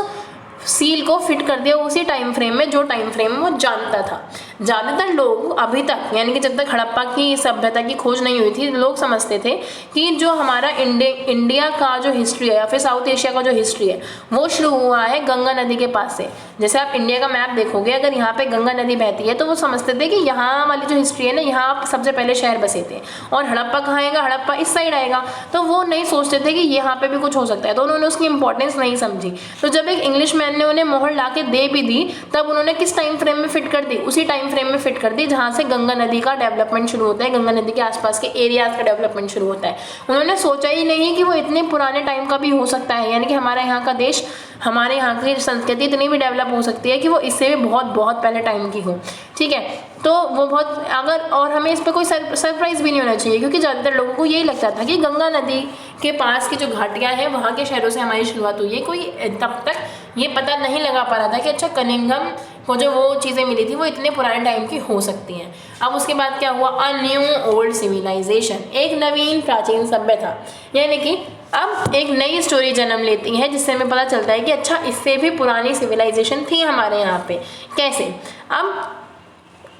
सील को फिट कर दिया उसी टाइम फ्रेम में जो टाइम फ्रेम वो जानता था। ज़्यादातर लोग अभी तक, यानी कि जब तक हड़प्पा की सभ्यता की खोज नहीं हुई थी, लोग समझते थे कि जो हमारा इंडिया का जो हिस्ट्री है या फिर साउथ एशिया का जो हिस्ट्री है वो शुरू हुआ है गंगा नदी के पास से। जैसे आप इंडिया का मैप देखोगे, अगर यहाँ पे गंगा नदी बहती है तो वो समझते थे कि यहाँ वाली जो हिस्ट्री है ना, यहाँ सबसे पहले शहर बसे थे, और हड़प्पा कहाँ आएगा, हड़प्पा इस साइड आएगा। तो वो नहीं सोचते थे कि यहाँ पे भी कुछ हो सकता है, तो उन्होंने उसकी इंपॉर्टेंस नहीं समझी। तो जब एक इंग्लिश मैन ने उन्हें मोहर ला के दे भी दी, तब उन्होंने किस टाइम फ्रेम में फिट कर दी, उसी टाइम फ्रेम में फिट कर दी जहाँ से गंगा नदी का डेवलपमेंट शुरू होता है, गंगा नदी के आसपास के एरियाज का डेवलपमेंट शुरू होता है। उन्होंने सोचा ही नहीं कि वो इतने पुराने टाइम का भी हो सकता है, यानी कि हमारे यहाँ का देश, हमारे यहाँ की संस्कृति इतनी भी डेवलप हो सकती है कि वो इससे भी बहुत बहुत पहले टाइम की हो, ठीक है। तो वो बहुत अगर, और हमें इस पर कोई सरप्राइज़ भी नहीं होना चाहिए, क्योंकि ज़्यादातर लोगों को यही लगता था कि गंगा नदी के पास की जो घाटियाँ हैं वहाँ के शहरों से हमारी शुरुआत हुई है। कोई तब तक ये पता नहीं लगा पा रहा था कि अच्छा कनिंघम को जो वो चीज़ें मिली थी वो इतने पुराने टाइम की हो सकती हैं। अब उसके बाद क्या हुआ, अ न्यू ओल्ड सिविलाइजेशन, एक नवीन प्राचीन सभ्यता, यानी कि अब एक नई स्टोरी जन्म लेती है, जिससे हमें पता चलता है कि अच्छा इससे भी पुरानी सिविलाइजेशन थी हमारे यहाँ पे। कैसे,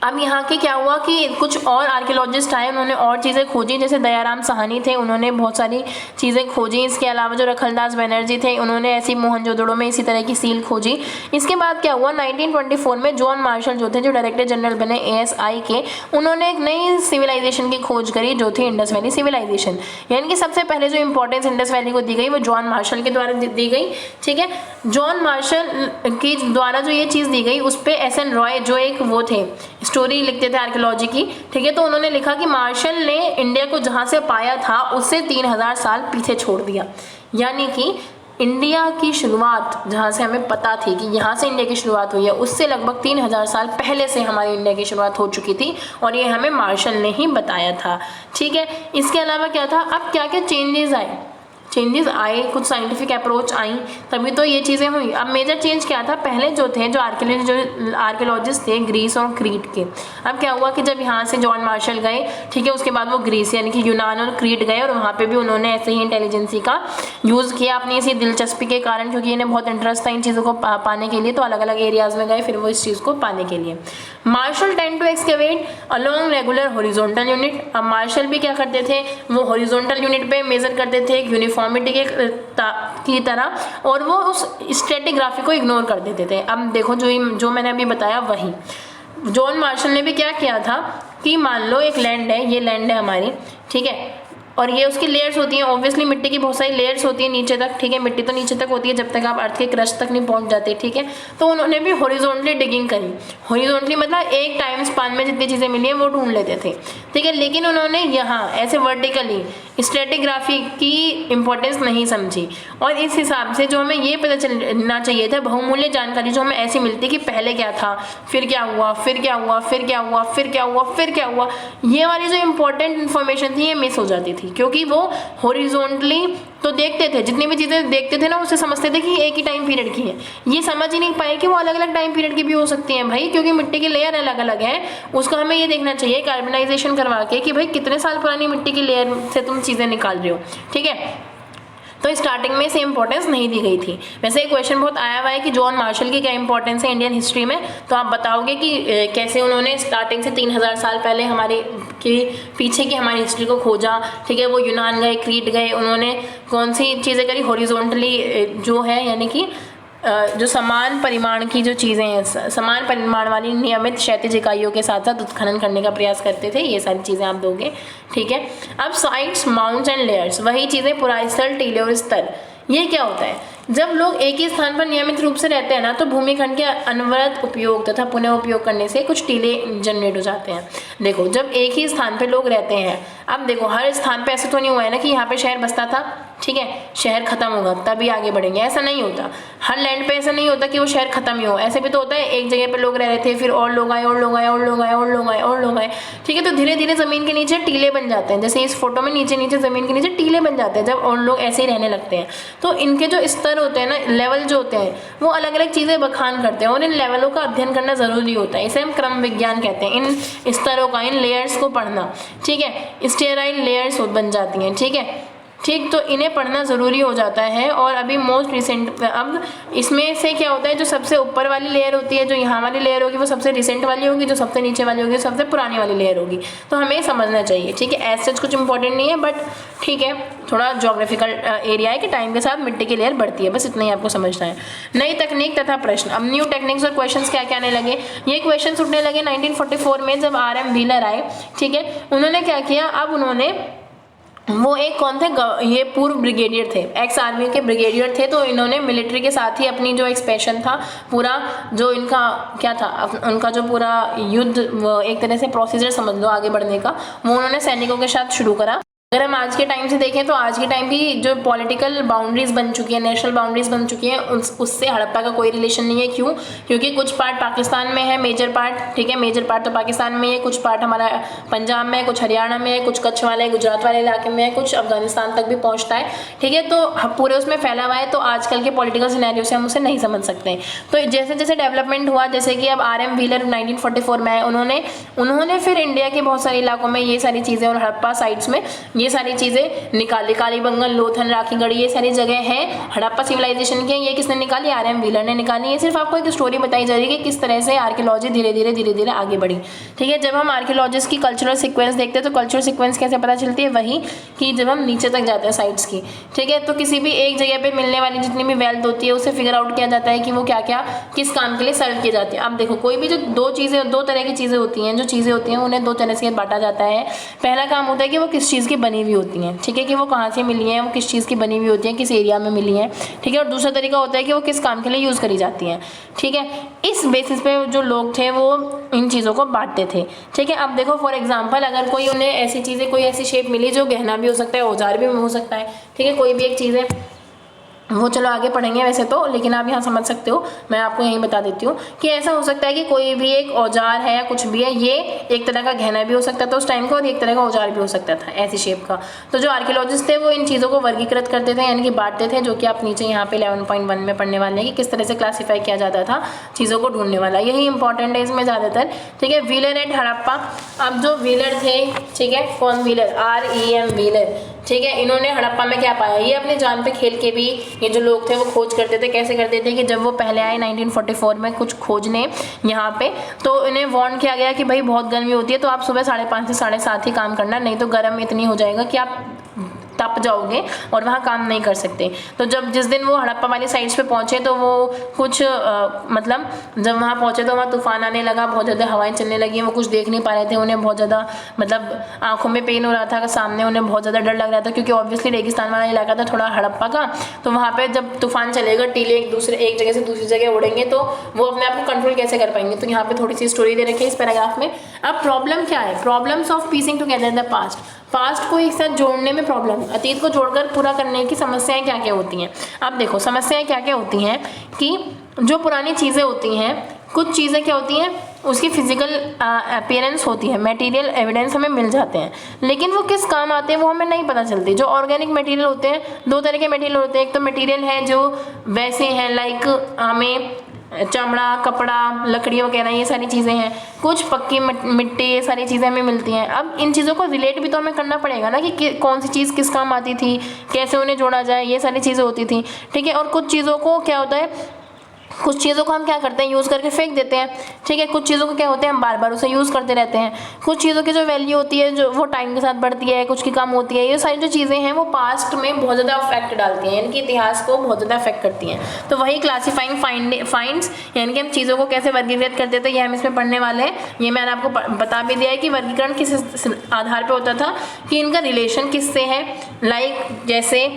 अब यहाँ के क्या हुआ कि कुछ और आर्कियोलॉजिस्ट आए, उन्होंने और चीज़ें खोजी, जैसे दयाराम साहनी थे, उन्होंने बहुत सारी चीज़ें खोजी। इसके अलावा जो रखलदास बनर्जी थे, उन्होंने ऐसी मोहनजोदड़ो में इसी तरह की सील खोजी। इसके बाद क्या हुआ, 1924 में जॉन मार्शल जो थे, जो डायरेक्टर जनरल बने ASI के, उन्होंने एक नई सिविलाइजेशन की खोज करी जो थी इंडस वैली सिविलाइजेशन। यानी कि सबसे पहले जो इंपॉर्टेंस इंडस वैली को दी गई वो जॉन मार्शल के द्वारा दी गई, ठीक है। जॉन मार्शल के द्वारा जो ये चीज़ दी गई उस पर SN रॉय जो एक वो थे, स्टोरी लिखते थे आर्कियोलॉजी की, ठीक है, तो उन्होंने लिखा कि मार्शल ने इंडिया को जहाँ से पाया था उससे 3000 साल पीछे छोड़ दिया। यानी कि इंडिया की शुरुआत जहाँ से हमें पता थी कि यहाँ से इंडिया की शुरुआत हुई है, उससे लगभग 3000 साल पहले से हमारी इंडिया की शुरुआत हो चुकी थी, और ये हमें मार्शल ने ही बताया था, ठीक है। इसके अलावा क्या था, अब क्या क्या चेंजेस आए, कुछ साइंटिफिक अप्रोच आई, तभी तो ये चीज़ें हुई। अब मेजर चेंज क्या था, पहले जो थे जो आर्कियोलॉजिस्ट थे ग्रीस और क्रीट के, अब क्या हुआ कि जब यहाँ से जॉन मार्शल गए, ठीक है, उसके बाद वो ग्रीस यानी कि यूनान और क्रीट गए, और वहाँ पे भी उन्होंने ऐसे ही इंटेलिजेंसी का यूज़ किया अपनी इसी दिलचस्पी के कारण, क्योंकि इन्हें बहुत इंटरेस्ट था इन चीज़ों को पाने के लिए, तो अलग अलग एरियाज़ में गए फिर वो इस चीज़ को पाने के लिए। Marshall tend to excavate along regular horizontal unit. अब मार्शल भी क्या करते थे, वो हॉरिजॉन्टल यूनिट पे मेजर करते थे यूनिफॉर्मिटी की तरह, और वो उस स्ट्रेटिग्राफी को इग्नोर कर देते थे। अब देखो जो मैंने अभी बताया वही जॉन मार्शल ने भी क्या किया था कि मान लो एक लैंड है, ये लैंड है हमारी, ठीक है, और ये उसकी लेयर्स होती हैं, ऑब्वियसली मिट्टी की बहुत सारी लेयर्स होती है नीचे तक, ठीक है, मिट्टी तो नीचे तक होती है जब तक आप अर्थ के क्रस्ट तक नहीं पहुंच जाते, ठीक है। तो उन्होंने भी हॉरिजॉन्टली डिगिंग करी, हॉरिजॉन्टली मतलब एक टाइम स्पान में जितनी चीज़ें मिली हैं वो ढूंढ लेते थे, ठीक है। लेकिन उन्होंने यहाँ ऐसे वर्टिकली स्ट्रेटिग्राफी की इंपॉर्टेंस नहीं समझी, और इस हिसाब से जो हमें ये पता चलना चाहिए था, बहुमूल्य जानकारी जो हमें ऐसी मिलती कि पहले क्या था, फिर क्या हुआ, फिर क्या हुआ, फिर क्या हुआ, फिर क्या हुआ, फिर क्या हुआ, ये वाली जो इंपॉर्टेंट इन्फॉर्मेशन थी ये मिस हो जाती थी, क्योंकि वो हॉरिजॉन्टली तो देखते थे, जितनी भी चीज़ें देखते थे ना उसे समझते थे कि एक ही टाइम पीरियड की है, ये समझ ही नहीं पाए कि वो अलग अलग टाइम पीरियड की भी हो सकती हैं भाई, क्योंकि मिट्टी की लेयर अलग अलग है। उसका हमें ये देखना चाहिए कार्बनाइजेशन करवा के कि भाई कितने साल पुरानी मिट्टी की लेयर से तुम चीज़ें निकाल रहे हो, ठीक है। तो स्टार्टिंग में से इंपॉर्टेंस नहीं दी गई थी। वैसे एक क्वेश्चन बहुत आया हुआ है कि जॉन मार्शल की क्या इंपॉर्टेंस है इंडियन हिस्ट्री में, तो आप बताओगे कि कैसे उन्होंने स्टार्टिंग से 3000 साल पहले हमारे की पीछे की हमारी हिस्ट्री को खोजा, ठीक है। वो यूनान गए, क्रीट गए, उन्होंने कौन सी चीज़ें करी, हॉरिजॉन्टली जो है यानी कि जो समान परिमाण की जो चीज़ें हैं, समान परिमाण वाली नियमित क्षैतिज इकाइयों के साथ साथ उत्खनन करने का प्रयास करते थे, ये सारी चीज़ें आप दोगे, ठीक है। अब साइट्स, माउंट्स एंड लेयर्स, वही चीज़ें पुरास्थल, टीले और स्थल, ये क्या होता है, जब लोग एक ही स्थान पर नियमित रूप से रहते हैं ना, तो भूमिखंड के अनवरत उपयोग तथा पुनः उपयोग करने से कुछ टीले जनरेट हो जाते हैं। देखो, जब एक ही स्थान पे लोग रहते हैं, अब देखो हर स्थान पे ऐसे तो नहीं हुआ है ना कि यहाँ पे शहर बसता था, ठीक है, शहर खत्म होगा तभी आगे बढ़ेंगे, ऐसा नहीं होता। हर लैंड पे ऐसा नहीं होता कि वो शहर खत्म ही हो, ऐसे भी तो होता है एक जगह पे लोग रह रहे थे, फिर और लोग आए और लोग आए और लोग आए और लोग आए और लोग आए, ठीक है। तो धीरे धीरे जमीन के नीचे टीले बन जाते हैं, जैसे इस फोटो में नीचे नीचे जमीन के नीचे टीले बन जाते हैं जब और लोग ऐसे ही रहने लगते हैं। तो इनके जो स्तर होते हैं ना, लेवल जो होते हैं, वो अलग अलग चीज़ें बखान करते हैं और इन लेवलों का अध्ययन करना ज़रूरी होता है। इसे हम क्रम विज्ञान कहते हैं, इन स्तरों का, इन लेयर्स को पढ़ना, ठीक है। स्टेराइल लेयर्स बन जाती हैं, ठीक है, ठीक। तो इन्हें पढ़ना ज़रूरी हो जाता है। और अभी मोस्ट रिसेंट, अब इसमें से क्या होता है, जो सबसे ऊपर वाली लेयर होती है, जो यहाँ वाली लेयर होगी वो सबसे रिसेंट वाली होगी, जो सबसे नीचे वाली होगी सबसे पुरानी वाली लेयर होगी। तो हमें समझना चाहिए, ठीक है। एज सच कुछ इंपॉर्टेंट नहीं है, बट ठीक है, थोड़ा जोग्राफिकल एरिया है कि टाइम के साथ मिट्टी की लेयर बढ़ती है, बस इतना ही आपको समझना है। नई तकनीक तथा प्रश्न, अब न्यू टेक्निक्स और क्वेश्चंस क्या क्या आने लगे, ये क्वेश्चन उठने लगे 1944 में जब RM व्हीलर आए, ठीक है। उन्होंने क्या किया, अब उन्होंने, वो एक कौन थे, ये पूर्व ब्रिगेडियर थे, एक्स आर्मी के ब्रिगेडियर थे। तो इन्होंने मिलिट्री के साथ ही अपनी जो एक्सपेंशन था पूरा, जो इनका क्या था, उनका जो पूरा युद्ध, एक तरह से प्रोसीजर समझ लो आगे बढ़ने का, वो उन्होंने सैनिकों के साथ शुरू करा। अगर हम आज के टाइम से देखें तो आज के टाइम की जो पॉलिटिकल बाउंड्रीज बन चुकी है, नेशनल बाउंड्रीज बन चुकी हैं, उससे हड़प्पा का कोई रिलेशन नहीं है। क्यों? क्योंकि कुछ पार्ट पाकिस्तान में है, मेजर पार्ट, ठीक है, मेजर पार्ट तो पाकिस्तान में है, कुछ पार्ट हमारा पंजाब में है, कुछ हरियाणा में है, कुछ कच्छ वाले गुजरात वाले इलाके में है, कुछ अफगानिस्तान तक भी पहुँचता है, ठीक है। तो पूरे उसमें फैला हुआ है। तो आजकल के पॉलिटिकल सिनेरियो से हम उसे नहीं समझ सकते। तो जैसे जैसे डेवलपमेंट हुआ, जैसे कि अब RM व्हीलर 1944 में आए, उन्होंने फिर इंडिया के बहुत सारे इलाकों में ये सारी चीज़ें और हड़प्पा साइट्स में ये सारी चीज़ें निकाली, कालीबंगन, लोथल, राखीगढ़ी, ये सारी जगह हैं हड़प्पा सिविलाइजेशन की। ये किसने निकाली? RM व्हीलर ने निकाली। ये सिर्फ आपको एक स्टोरी बताई जा रही है कि किस तरह से आर्कियोलॉजी धीरे धीरे आगे बढ़ी, ठीक है। जब हम आर्कियोलॉजिस्ट की कल्चरल सीक्वेंस देखते हैं तो कल्चरल सीक्वेंस कैसे पता चलती है? वही कि जब हम नीचे तक जाते हैं साइट्स की, ठीक है। तो किसी भी एक जगह पर मिलने वाली जितनी भी वेल्थ होती है उसे फिगर आउट किया जाता है कि वो क्या क्या किस काम के लिए सर्व की जाती है। अब देखो, कोई भी जो दो तरह की चीज़ें होती हैं, जो चीज़ें होती हैं उन्हें दो तरह से बांटा जाता है। पहला काम होता है कि वो किस चीज़ की बनी हुई होती हैं, ठीक है, कि वो कहाँ से मिली हैं, वो किस चीज़ की बनी हुई होती हैं, किस एरिया में मिली हैं, ठीक है। और दूसरा तरीका होता है कि वो किस काम के लिए यूज़ करी जाती हैं, ठीक है। इस बेसिस पे जो लोग थे वो इन चीज़ों को बांटते थे, ठीक है। अब देखो, फॉर एग्जांपल, अगर कोई उन्हें ऐसी चीज़ें, कोई ऐसी शेप मिली जो गहना भी हो सकता है, औजार भी हो सकता है, ठीक है, कोई भी एक चीज़ है, वो चलो आगे पढ़ेंगे वैसे तो, लेकिन आप यहाँ समझ सकते हो, मैं आपको यहीं बता देती हूँ कि ऐसा हो सकता है कि कोई भी एक औजार है या कुछ भी है, ये एक तरह का गहना भी हो सकता था उस टाइम का और एक तरह का औजार भी हो सकता था ऐसी शेप का। तो जो आर्कियोलॉजिस्ट थे वो इन चीज़ों को वर्गीकृत करते थे, यानी कि बांटते थे, जो कि आप नीचे यहाँ पे 11.1 में पढ़ने वाले हैं कि किस तरह से क्लासीफाई किया जाता था चीज़ों को ढूंढने वाला, यही इंपॉर्टेंट है इसमें ज़्यादातर, ठीक है। व्हीलर एट हड़प्पा, अब जो व्हीलर थे, ठीक है, कौन व्हीलर? REM व्हीलर, ठीक है। इन्होंने हड़प्पा में क्या पाया? ये अपने जान पे खेल के भी, ये जो लोग थे वो खोज करते थे। कैसे करते थे कि जब वो पहले आए 1944 में कुछ खोजने यहाँ पे, तो इन्हें वार्न किया गया कि भाई बहुत गर्मी होती है, तो आप सुबह 5:30 से 7:30 ही काम करना, नहीं तो गर्म इतनी हो जाएगा कि आप तप जाओगे और वहाँ काम नहीं कर सकते। तो जब जिस दिन वो हड़प्पा वाली साइड्स पे पहुँचे तो वो कुछ मतलब जब वहाँ पहुँचे तो वहाँ तूफान आने लगा, बहुत ज़्यादा हवाएं चलने लगी, वो कुछ देख नहीं पा रहे थे, उन्हें बहुत ज़्यादा मतलब आंखों में पेन हो रहा था, सामने उन्हें बहुत ज़्यादा डर लग रहा था, क्योंकि ऑब्वियसली रेगिस्तान वाला इलाका था थोड़ा हड़प्पा का। तो वहाँ पर जब तूफान चलेगा, टीले एक जगह से दूसरी जगह उड़ेंगे, तो वो अपने आप को कंट्रोल कैसे कर पाएंगे? तो यहाँ पर थोड़ी सी स्टोरी दे रखी है इस पैराग्राफ में। अब प्रॉब्लम क्या है? Problems of piecing together the past को एक साथ जोड़ने में प्रॉब्लम, अतीत को जोड़कर पूरा करने की समस्याएं क्या क्या होती हैं। अब देखो, समस्याएं क्या क्या होती हैं कि जो पुरानी चीज़ें होती हैं, कुछ चीज़ें क्या होती हैं, उसकी फिजिकल अपीयरेंस होती है, मटेरियल एविडेंस हमें मिल जाते हैं, लेकिन वो किस काम आते हैं वो हमें नहीं पता चलती। जो ऑर्गेनिक मटेरियल होते हैं, दो तरह के मटेरियल होते हैं। एक तो मटेरियल है जो वैसे हैं, लाइक हमें चमड़ा, कपड़ा, लकड़ी वगैरह, ये सारी चीज़ें हैं। कुछ पक्की मिट्टी, ये सारी चीज़ें हमें मिलती हैं। अब इन चीज़ों को रिलेट भी तो हमें करना पड़ेगा ना कि कौन सी चीज़ किस काम आती थी, कैसे उन्हें जोड़ा जाए, ये सारी चीज़ें होती थी, ठीक है। और कुछ चीज़ों को क्या होता है, कुछ चीज़ों को हम क्या करते हैं, यूज़ करके फेंक देते हैं, ठीक है। कुछ चीज़ों को क्या होते हैं, हम बार बार उसे यूज़ करते रहते हैं। कुछ चीज़ों की जो वैल्यू होती है, जो वो टाइम के साथ बढ़ती है, कुछ की कम होती है। ये सारी जो चीज़ें हैं वो पास्ट में बहुत ज़्यादा इफेक्ट डालती हैं, यानी कि इतिहास को बहुत ज़्यादा इफेक्ट करती हैं। तो वही क्लासीफाइंग फाइंड्स, यानी कि हम चीज़ों को कैसे वर्गीकृत करते थे, ये हम इसमें पढ़ने वाले हैं। ये मैंने आपको बता भी दिया है कि वर्गीकरण किस आधार पर होता था, कि इनका रिलेशन किससे है। लाइक जैसे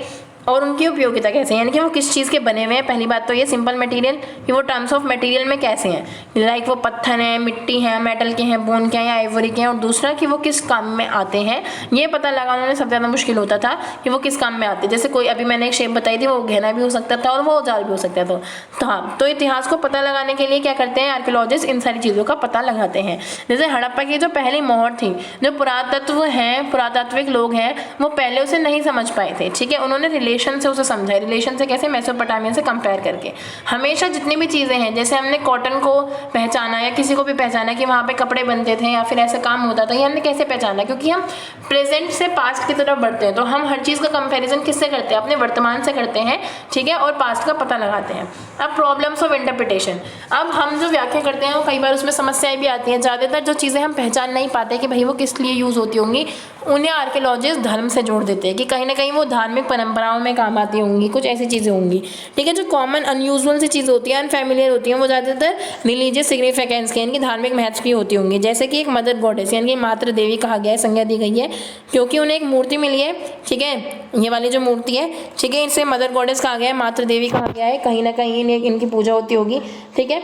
और उनकी उपयोगिता कैसे है, यानी कि वो किस चीज़ के बने हुए हैं। पहली बात तो ये सिंपल मटेरियल कि वो टर्म्स ऑफ मटेरियल में कैसे हैं, लाइक वो पत्थर हैं, मिट्टी है, मेटल के हैं, बोन के हैं या आइवरी के हैं। और दूसरा कि वो किस काम में आते हैं, ये पता लगाना उन्हें सबसे ज़्यादा मुश्किल होता था कि वो किस काम में आते हैं। जैसे कोई अभी मैंने एक शेप बताई थी, वो गहना भी हो सकता था और वो औजार भी हो सकता था। तो हाँ, तो इतिहास को पता लगाने के लिए क्या करते हैं आर्कियोलॉजिस्ट, इन सारी चीज़ों का पता लगाते हैं। जैसे हड़प्पा की जो पहली मोहर थी, जो पुरातात्विक लोग हैं, वो पहले उसे नहीं समझ पाए थे, ठीक है। उन्होंने रिलेशन से उसे समझा, रिलेशन से कैसे, मेसोपोटामिया से कंपेयर करके। हमेशा जितनी भी चीज़ें हैं, जैसे हमने कॉटन को पहचाना या किसी को भी पहचाना कि वहाँ पे कपड़े बनते थे या फिर ऐसा काम होता था, ये हमने कैसे पहचाना, क्योंकि हम प्रेजेंट से पास्ट की तरफ बढ़ते हैं। तो हम हर चीज़ का कंपैरिजन किससे करते हैं, अपने वर्तमान से करते हैं, ठीक है, और पास्ट का पता लगाते हैं। अब प्रॉब्लम्स ऑफ इंटरप्रिटेशन, अब हम जो व्याख्या करते हैं वो कई बार उसमें समस्याएं भी आती हैं। ज़्यादातर जो चीज़ें हम पहचान नहीं पाते कि भाई वो किस लिए यूज़ होती होंगी, उन्हें आर्कियोलॉजिस्ट धर्म से जोड़ देते हैं कि कहीं ना कहीं वो धार्मिक परंपराओं में काम आती होंगी, कुछ ऐसी चीज़ें होंगी, ठीक है। जो कॉमन अनयूजुअल सी चीज़ होती है, अनफेमिलियर होती हैं, वो ज़्यादातर रिलीजियस सिग्निफिकेंस के, यानी धार्मिक महत्व की होती होंगी। जैसे कि एक मदर गॉडेस यानी कि मातृ देवी कहा गया है, संज्ञा दी गई है, क्योंकि उन्हें एक मूर्ति मिली है, ठीक है, ये वाली जो मूर्ति है, ठीक है, इसे मदर गॉडेस कहा गया है, मातृ देवी कहा गया है, कहीं ना कहीं इनकी पूजा होती होगी, ठीक है।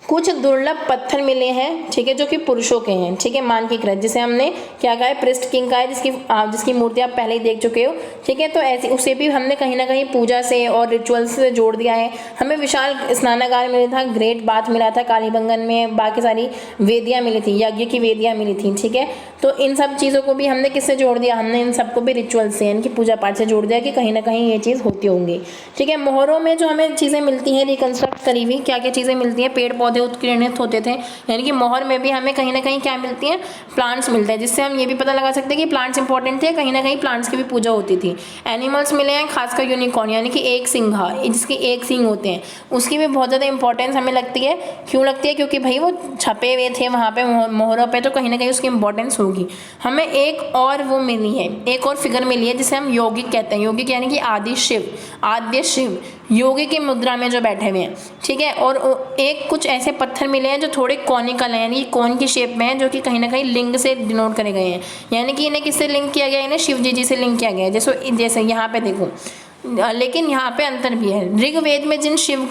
कुछ दुर्लभ पत्थर मिले हैं, ठीक है, जो कि पुरुषों के हैं, ठीक है, मानकीकृत, जिसे हमने क्या कहा है, पृष्ठ किंग का है, जिसकी मूर्ति आप पहले ही देख चुके हो, ठीक है। तो ऐसी उसे भी हमने कहीं ना कहीं पूजा से और रिचुअल्स से जोड़ दिया है। हमें विशाल स्नानागार मिला था, ग्रेट बाथ मिला था कालीबंगन में, बाकी सारी वेदियाँ मिली थी, यज्ञ की वेदियाँ मिली थी, ठीक है। तो इन सब चीज़ों को भी हमने किससे जोड़ दिया, हमने इन सबको भी रिचुअल से, यानी कि पूजा पाठ से जोड़ दिया कि कहीं ना कहीं ये चीज़ होती होंगी, ठीक है। मोहरों में जो हमें चीज़ें मिलती हैं रिकंस्ट्रक्ट करी हुई, क्या क्या चीज़ें मिलती हैं, पेड़ पौधे उत्कीर्णित होते थे, यानी कि मोहर में भी हमें कहीं ना कहीं क्या मिलती हैं, प्लांट्स मिलते हैं, जिससे हम ये भी पता लगा सकते हैं कि प्लांट्स इंपॉर्टेंट थे, कहीं ना कहीं प्लांट्स की भी पूजा होती थी। एनिमल्स मिले हैं, खासकर यूनिकॉर्न यानी कि एक सिंघा, जिसके एक सिंग होते हैं, उसकी भी बहुत ज़्यादा इंपॉर्टेंस हमें लगती है। क्यों लगती है, क्योंकि भाई वो छपे हुए थे वहाँ पे मोहरों पे, तो कहीं ना कहीं उसकी इंपॉर्टेंस होगी। हमें एक और वो मिली है, एक और फिगर मिली है जिसे हम यौगिक कहते हैं। यौगिक यानी कि आद्य शिव योगी की मुद्रा में जो बैठे हुए हैं, ठीक है। और एक कुछ ऐसे पत्थर मिले हैं जो थोड़े कॉनिकल हैं, यानी कौन की शेप में है, जो कि कहीं ना कहीं लिंग से डिनोट करे गए हैं, यानी कि इन्हें किससे लिंक किया गया है, इन्हें शिव जी से लिंक किया गया है। जैसे यहाँ पे देखो, लेकिन यहाँ पे अंतर भी है। ऋग्वेद में जिन शिव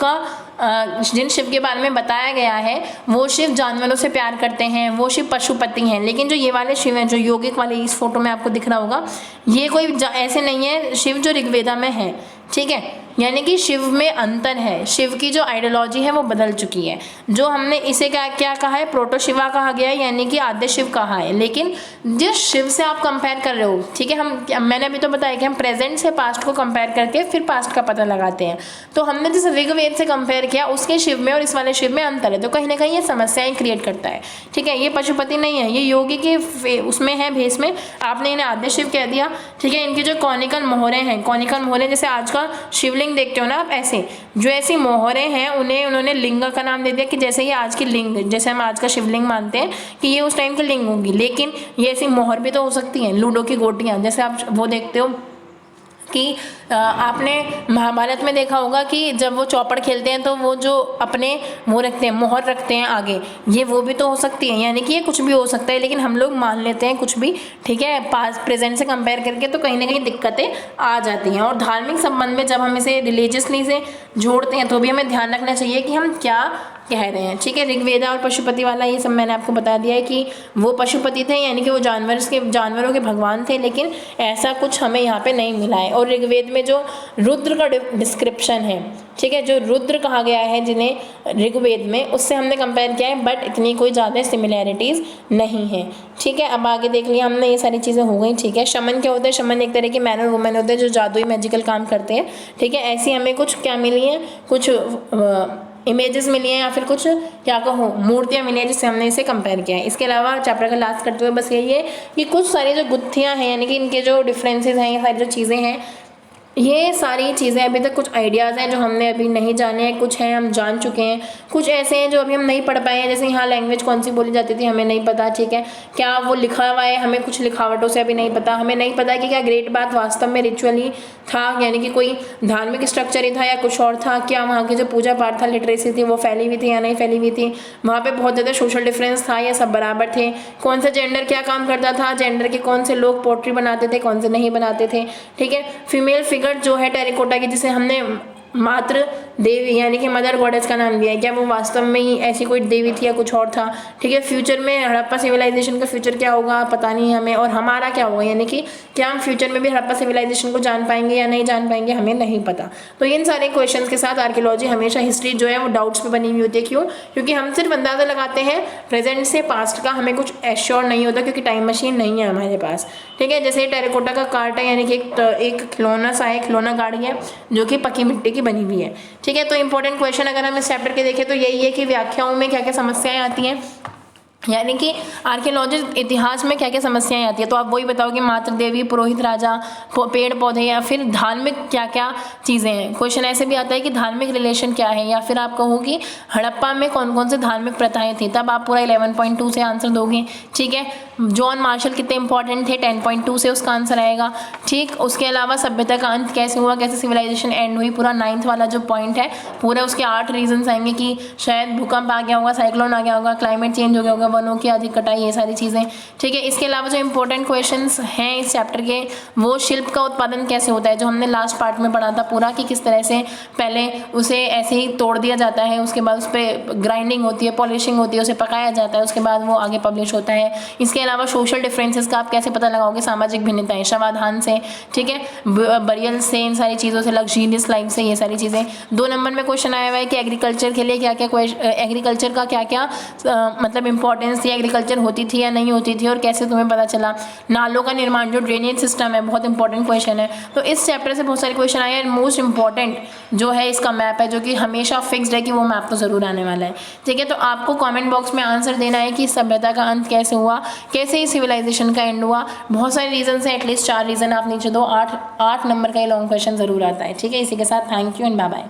के बारे में बताया गया है, वो शिव जानवरों से प्यार करते हैं, वो शिव पशुपति हैं। लेकिन जो ये वाले शिव हैं, जो यौगिक वाले इस फोटो में आपको दिख रहा होगा, ये कोई ऐसे नहीं है शिव जो ऋग्वेदा में है, ठीक है। यानी कि शिव में अंतर है, शिव की जो आइडियोलॉजी है वो बदल चुकी है। जो हमने इसे क्या कहा है, प्रोटो शिवा कहा गया है, यानी कि आद्य शिव कहा है। लेकिन जिस शिव से आप कंपेयर कर रहे हो, ठीक है, मैंने अभी तो बताया कि हम प्रेजेंट से पास्ट को कंपेयर करके फिर पास्ट का पता लगाते हैं। तो हमने जिस ऋग्वेद से कंपेयर किया, उसके शिव में और इस वाले शिव में अंतर है, तो कहीं ना कहीं ये समस्याएं क्रिएट करता है, ठीक है। ये पशुपति नहीं है, ये योगी के उसमें है, भेष में, आपने इन्हें आद्य शिव कह दिया, ठीक है। इनकी जो कॉनिकल मोहरें हैं, कॉनिकल मोहरें जैसे आज का शिवलिंग देखते हो ना आप, ऐसे जो ऐसी मोहरें हैं उन्हें उन्होंने लिंग का नाम दे दिया कि जैसे ये आज की लिंग, जैसे हम आज का शिवलिंग मानते हैं कि ये उस टाइम की लिंग होगी। लेकिन ये ऐसी मोहर भी तो हो सकती हैं, लूडो की गोटियां, जैसे आप वो देखते हो कि आपने महाभारत में देखा होगा कि जब वो चौपड़ खेलते हैं तो वो जो अपने वो रखते हैं, मोहर रखते हैं आगे, ये वो भी तो हो सकती है। यानी कि ये कुछ भी हो सकता है, लेकिन हम लोग मान लेते हैं कुछ भी, ठीक है, पास्ट प्रेजेंट से कंपेयर करके, तो कहीं ना कहीं दिक्कतें आ जाती हैं। और धार्मिक संबंध में जब हम इसे रिलीजियसली से जोड़ते हैं तो भी हमें ध्यान रखना चाहिए कि हम क्या कह रहे हैं, ठीक है। ऋग्वेदा और पशुपति वाला ये सब मैंने आपको बता दिया है कि वो पशुपति थे, यानी कि वो जानवरों के भगवान थे, लेकिन ऐसा कुछ हमें यहाँ पे नहीं मिला है। और ऋग्वेद में जो रुद्र का डिस्क्रिप्शन है, ठीक है, जो रुद्र कहा गया है जिन्हें ऋग्वेद में, उससे हमने कंपेयर किया है, बट इतनी कोई ज़्यादा सिमिलैरिटीज़ नहीं है, ठीक है। अब आगे देख लिया हमने, ये सारी चीज़ें हो गई, ठीक है। शमन क्या होता है, शमन एक तरह के मैन और वुमेन होते हैं जो जादुई मैजिकल काम करते हैं, ठीक है। ऐसी हमें कुछ क्या मिली है, कुछ इमेजेस मिली हैं या फिर कुछ क्या कहो मूर्तियाँ मिली हैं जिससे हमने इसे कंपेयर किया है। इसके अलावा चैप्टर का लास्ट करते हुए बस यही है कि कुछ सारी जो गुत्थियाँ हैं, यानी कि इनके जो डिफरेंसेस हैं, ये सारी जो चीज़ें हैं, ये सारी चीज़ें अभी तक कुछ आइडियाज़ हैं जो हमने अभी नहीं जाने हैं, कुछ हैं हम जान चुके हैं, कुछ ऐसे हैं जो अभी हम नहीं पढ़ पाए हैं। जैसे यहाँ लैंग्वेज कौन सी बोली जाती थी हमें नहीं पता, ठीक है, क्या वो लिखा हुआ है, हमें कुछ लिखावटों से अभी नहीं पता। हमें नहीं पता कि क्या ग्रेट बात वास्तव में रिचुअल ही था, यानी कि कोई धार्मिक स्ट्रक्चर ही था या कुछ और था। क्या वहाँ की जो पूजा पाठ था, लिटरेसी थी, वो फैली हुई थी या नहीं फैली हुई थी, वहाँ पर बहुत ज़्यादा सोशल डिफरेंस था या सब बराबर थे, कौन सा जेंडर क्या काम करता था, जेंडर के कौन से लोग पोट्री बनाते थे, कौन से नहीं बनाते थे, ठीक है। फीमेल फिगर निकट जो है टेरिकोटा की, जिसे हमने मातृ देवी यानी कि मदर गॉडेस का नाम दिया है, क्या वो वास्तव में ही ऐसी कोई देवी थी या कुछ और था? ठीक है, फ्यूचर में हड़प्पा सिविलाइजेशन का फ्यूचर क्या होगा पता नहीं हमें, और हमारा क्या होगा, यानी कि क्या हम फ्यूचर में भी हड़प्पा सिविलाइजेशन को जान पाएंगे या नहीं जान पाएंगे, हमें नहीं पता। तो इन सारे क्वेश्चन के साथ आर्कियोलॉजी हमेशा हिस्ट्री जो है वो डाउट्स में बनी हुई होती है। क्यों? क्योंकि हम सिर्फ अंदाजा लगाते हैं प्रेजेंट से पास्ट का, हमें कुछ एश्योर नहीं होता क्योंकि टाइम मशीन नहीं है हमारे पास। ठीक है, जैसे टेरिकोटा का कार्ट है, यानी कि एक खिलौना सा है, खिलौना गाड़ी है जो कि पक्की मिट्टी की बनी हुई है। ठीक है, तो इंपॉर्टेंट क्वेश्चन अगर हम इस चैप्टर के देखें तो यही है कि व्याख्याओं में क्या क्या समस्याएं आती हैं, यानी कि आर्कियोलॉजिस्ट इतिहास में क्या क्या समस्याएं आती है। तो आप वही बताओ कि मातृ देवी, पुरोहित राजा, पेड़ पौधे, या फिर धार्मिक क्या क्या चीज़ें हैं। क्वेश्चन ऐसे भी आता है कि धार्मिक रिलेशन क्या है, या फिर आप कहो कि हड़प्पा में कौन कौन से धार्मिक प्रथाएं थी, तब आप पूरा 11.2 से आंसर दोगे। ठीक है, जॉन मार्शल कितने इंपॉर्टेंट थे, 10.2 से उसका आंसर आएगा। ठीक, उसके अलावा सभ्यता का अंत कैसे हुआ, कैसे सिविलाइजेशन एंड हुई, पूरा 9th वाला जो पॉइंट है पूरा उसके 8 रीजंस आएंगे कि शायद भूकंप आ गया होगा, साइक्लोन आ गया होगा, क्लाइमेट चेंज हो गया होगा, वनों की अधिक कटाई, ये सारी चीज़ें। ठीक है, इसके अलावा जो इंपॉर्टेंट क्वेश्चंस हैं इस चैप्टर के, वो शिल्प का उत्पादन कैसे होता है, जो हमने लास्ट पार्ट में पढ़ा था पूरा, कि किस तरह से पहले उसे ऐसे ही तोड़ दिया जाता है, उसके बाद उस पर ग्राइंडिंग होती है, पॉलिशिंग होती है, उसे पकाया जाता है, उसके बाद वो आगे पब्लिश होता है। इसके अलावा सोशल डिफरेंसेस का आप कैसे पता लगाओगे, सामाजिक भिन्नताएं, शवाधान से, ठीक है, बरियल से, इन सारी चीज़ों से, लग्जरियस लाइफ से, ये सारी चीज़ें। 2 नंबर में क्वेश्चन आया हुआ है कि एग्रीकल्चर के लिए क्या क्या, एग्रीकल्चर का क्या क्या मतलब इंपॉर्टेंस थी, एग्रीकल्चर होती थी या नहीं होती थी, और कैसे तुम्हें पता चला। नालों का निर्माण, जो ड्रेनेज सिस्टम है, बहुत इंपॉर्टेंट क्वेश्चन है। तो इस चैप्टर से बहुत सारे क्वेश्चन आए हैं। मोस्ट इंपॉर्टेंट जो है इसका मैप है, जो कि हमेशा फिक्स्ड है कि वो मैप तो ज़रूर आने वाला है। ठीक है, तो आपको कमेंट बॉक्स में आंसर देना है कि सभ्यता का अंत कैसे हुआ, कैसे ही सिविलाइजेशन का एंड हुआ। बहुत सारे रीजन है, एटलीस्ट 4 रीजन आप नीचे दो। 8 नंबर का ये लॉन्ग क्वेश्चन ज़रूर आता है। ठीक है, इसी के साथ thank you and bye bye.